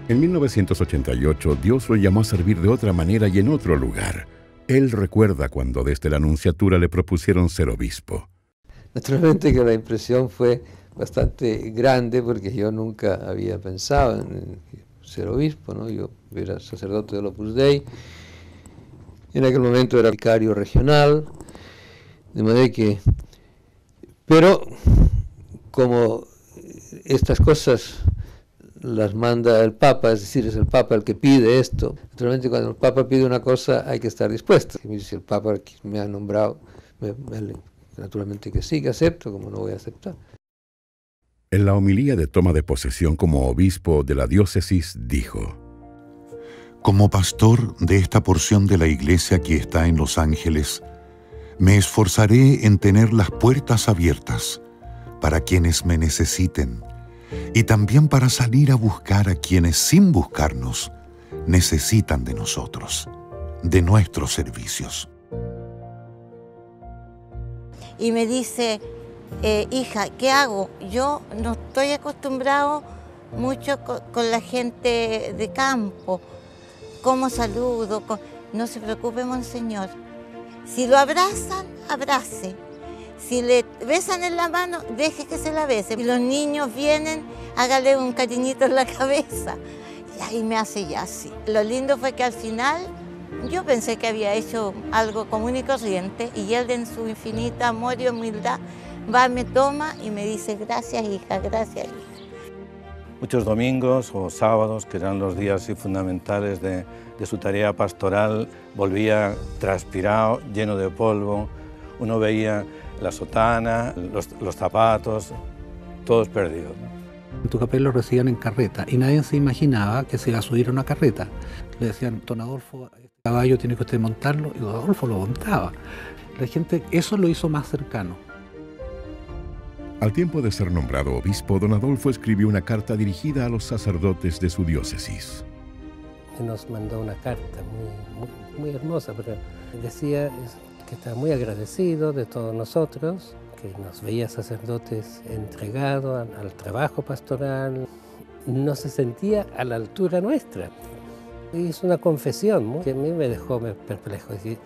En 1988, Dios lo llamó a servir de otra manera y en otro lugar. Él recuerda cuando desde la Nunciatura le propusieron ser obispo. Naturalmente que la impresión fue bastante grande porque yo nunca había pensado en ser obispo, ¿no? Yo era sacerdote del Opus Dei, en aquel momento era vicario regional, de manera que... Pero como estas cosas las manda el Papa, es decir, es el Papa el que pide esto, naturalmente cuando el Papa pide una cosa hay que estar dispuesto. Si el Papa me ha nombrado, naturalmente que sí, que acepto, como no voy a aceptar. En la homilía de toma de posesión como obispo de la diócesis dijo: Como pastor de esta porción de la iglesia que está en Los Ángeles, me esforzaré en tener las puertas abiertas para quienes me necesiten y también para salir a buscar a quienes sin buscarnos necesitan de nosotros, de nuestros servicios. Y me dice, hija, ¿qué hago? Yo no estoy acostumbrado mucho con la gente de campo. ¿Cómo saludo? No se preocupe, monseñor. Si lo abrazan, abrace. Si le besan en la mano, deje que se la bese. Si los niños vienen, hágale un cariñito en la cabeza. Y ahí me hace ya así. Lo lindo fue que al final yo pensé que había hecho algo común y corriente y él en su infinita amor y humildad va, me toma y me dice, gracias hija, gracias hija. Muchos domingos o sábados, que eran los días fundamentales de su tarea pastoral, volvía transpirado, lleno de polvo. Uno veía la sotana, los zapatos, todos perdidos, ¿no? En Tucapel lo recibían en carreta y nadie se imaginaba que se iba a subir a una carreta. Le decían, don Adolfo, este caballo tiene que usted montarlo, y don Adolfo lo montaba. La gente, eso lo hizo más cercano. Al tiempo de ser nombrado obispo, don Adolfo escribió una carta dirigida a los sacerdotes de su diócesis. Nos mandó una carta muy hermosa, pero decía que estaba muy agradecido de todos nosotros, que nos veía sacerdotes entregados al trabajo pastoral, no se sentía a la altura nuestra. Hizo una confesión que a mí me dejó perplejo. Es decir,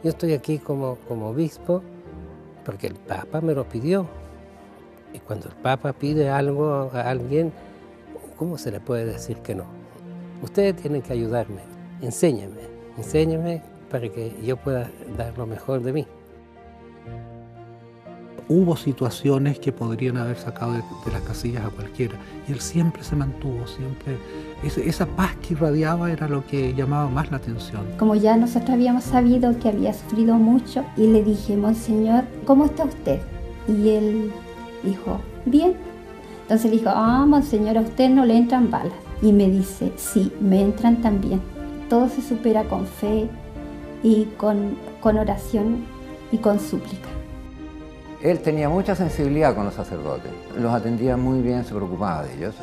yo estoy aquí como obispo porque el Papa me lo pidió. Y cuando el Papa pide algo a alguien, ¿cómo se le puede decir que no? Ustedes tienen que ayudarme, enséñenme para que yo pueda dar lo mejor de mí. Hubo situaciones que podrían haber sacado de las casillas a cualquiera, y él siempre se mantuvo, siempre. Esa paz que irradiaba era lo que llamaba más la atención. Como ya nosotros habíamos sabido que había sufrido mucho, y le dije, monseñor, ¿cómo está usted? Y él dijo, bien. Entonces le dijo, monseñor, a usted no le entran balas. Y me dice, sí, me entran también. Todo se supera con fe y con oración y con súplica. Él tenía mucha sensibilidad con los sacerdotes, los atendía muy bien, se preocupaba de ellos.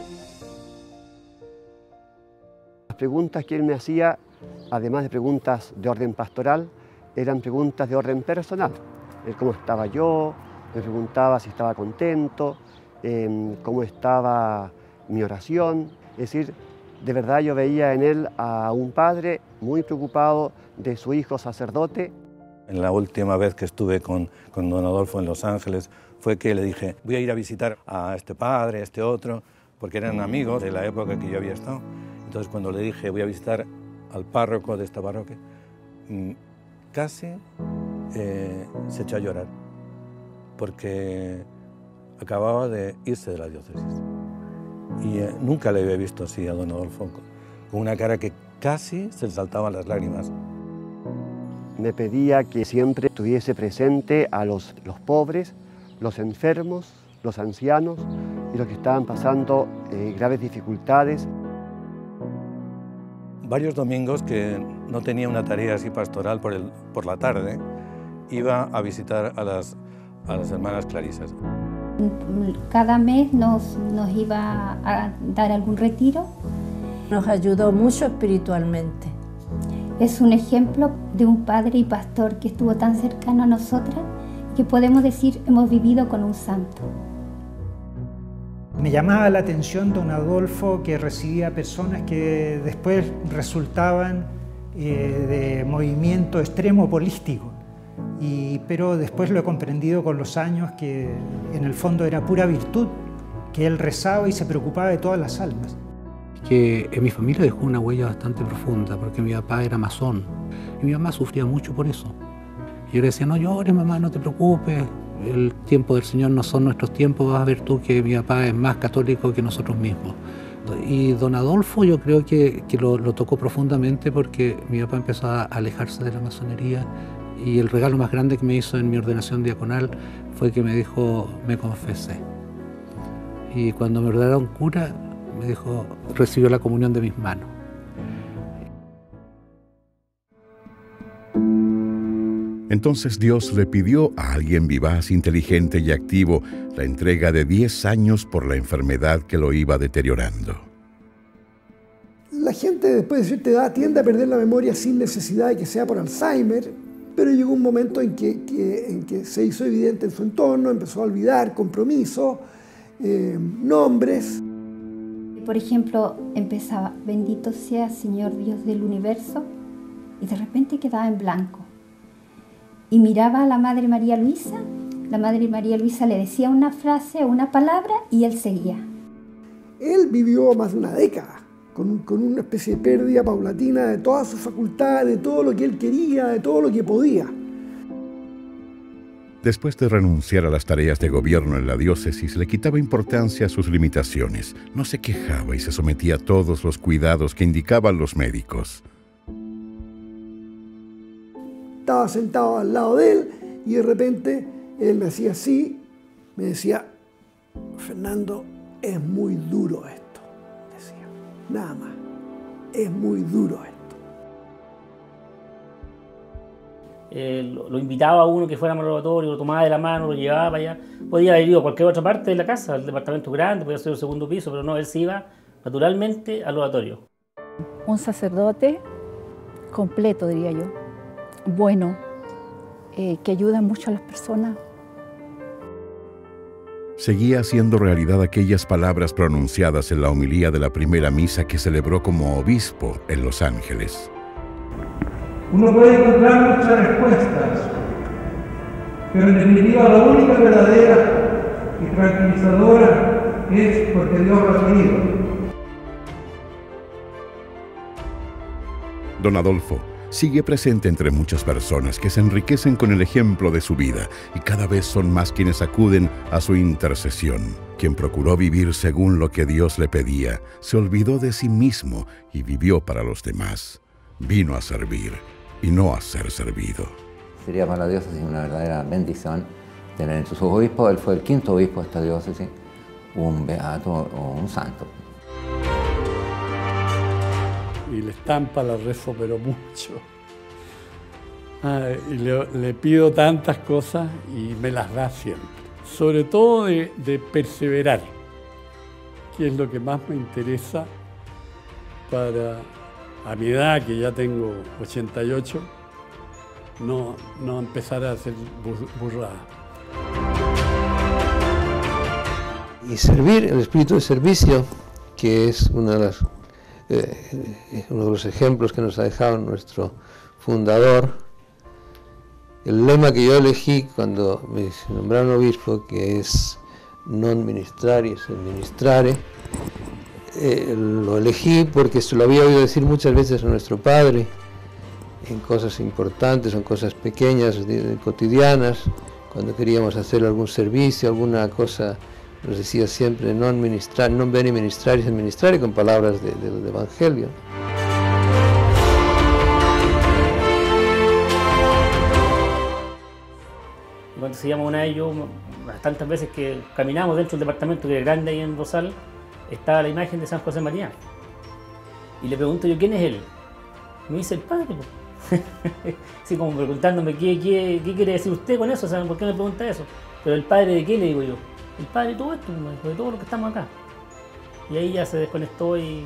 Las preguntas que él me hacía, además de preguntas de orden pastoral, eran preguntas de orden personal. Cómo estaba yo, me preguntaba si estaba contento, cómo estaba mi oración. Es decir, de verdad yo veía en él a un padre muy preocupado de su hijo sacerdote. En la última vez que estuve con don Adolfo en Los Ángeles fue que le dije, voy a ir a visitar a este padre, a este otro, porque eran amigos de la época que yo había estado. Entonces cuando le dije, voy a visitar al párroco de esta parroquia, casi se echó a llorar, porque acababa de irse de la diócesis. Y nunca le había visto así a don Adolfo, con una cara que casi se le saltaban las lágrimas. Me pedía que siempre estuviese presente a los pobres, los enfermos, los ancianos y los que estaban pasando graves dificultades. Varios domingos que no tenía una tarea así pastoral por la tarde, iba a visitar a las hermanas clarisas. Cada mes nos iba a dar algún retiro. Nos ayudó mucho espiritualmente. Es un ejemplo de un padre y pastor que estuvo tan cercano a nosotras que podemos decir hemos vivido con un santo. Me llamaba la atención don Adolfo, que recibía personas que después resultaban de movimiento extremo político, pero después lo he comprendido con los años que en el fondo era pura virtud, que él rezaba y se preocupaba de todas las almas. Que en mi familia dejó una huella bastante profunda, porque mi papá era masón y mi mamá sufría mucho por eso. Yo le decía, no llores mamá, no te preocupes, el tiempo del Señor no son nuestros tiempos, vas a ver tú que mi papá es más católico que nosotros mismos. Y don Adolfo yo creo que lo tocó profundamente, porque mi papá empezó a alejarse de la masonería, y el regalo más grande que me hizo en mi ordenación diaconal fue que me dijo, me confesé. Y cuando me ordenaron cura, me dijo, recibió la comunión de mis manos. Entonces Dios le pidió a alguien vivaz, inteligente y activo la entrega de 10 años por la enfermedad que lo iba deteriorando. La gente después de cierta edad tiende a perder la memoria sin necesidad de que sea por Alzheimer, pero llegó un momento en que se hizo evidente en su entorno, empezó a olvidar compromisos, nombres. Por ejemplo, empezaba, bendito sea Señor Dios del universo, y de repente quedaba en blanco. Y miraba a la Madre María Luisa, la Madre María Luisa le decía una frase o una palabra y él seguía. Él vivió más de una década con una especie de pérdida paulatina de todas sus facultades, de todo lo que él quería, de todo lo que podía. Después de renunciar a las tareas de gobierno en la diócesis, le quitaba importancia a sus limitaciones. No se quejaba y se sometía a todos los cuidados que indicaban los médicos. Estaba sentado al lado de él y de repente él me hacía así, me decía, Fernando, es muy duro esto, decía, nada más, es muy duro esto. Lo invitaba a uno que fuera al laboratorio, lo tomaba de la mano, lo llevaba para allá. Podía haber ido a cualquier otra parte de la casa, el departamento grande, podía ser el segundo piso, pero no, él se iba naturalmente al laboratorio. Un sacerdote completo, diría yo, bueno, que ayuda mucho a las personas. Seguía haciendo realidad aquellas palabras pronunciadas en la homilía de la primera misa que celebró como obispo en Los Ángeles. Uno puede encontrar muchas respuestas, pero en definitiva la única verdadera y tranquilizadora es porque Dios lo ha querido. Don Adolfo sigue presente entre muchas personas que se enriquecen con el ejemplo de su vida, y cada vez son más quienes acuden a su intercesión. Quien procuró vivir según lo que Dios le pedía, se olvidó de sí mismo y vivió para los demás. Vino a servir y no a ser servido. Sería para la diócesis una verdadera bendición tener en sus obispos, él fue el 5.º obispo de esta diócesis, un beato o un santo. Y la estampa la rezo pero mucho. Y le pido tantas cosas y me las da siempre. Sobre todo de perseverar, que es lo que más me interesa para, a mi edad, que ya tengo 88, no empezar a hacer burradas. Y servir, el espíritu de servicio, que es uno de los ejemplos que nos ha dejado nuestro fundador. El lema que yo elegí cuando me nombraron obispo, que es non ministrari, es el ministrare, lo elegí porque se lo había oído decir muchas veces a nuestro padre, en cosas importantes, en cosas pequeñas, cotidianas, cuando queríamos hacer algún servicio, alguna cosa, nos decía siempre non bene ministrari, sed ministrare, con palabras del Evangelio. Cuando se llama una de ellos, tantas veces que caminamos dentro del departamento que es grande ahí en Rosal, estaba la imagen de San José María. Y le pregunto yo, ¿quién es él? Me dice, el padre. Así como preguntándome, ¿qué quiere decir usted con eso? ¿Saben por qué me pregunta eso? Pero ¿el padre de qué? Le digo yo. El padre de todo esto, de todo lo que estamos acá. Y ahí ya se desconectó y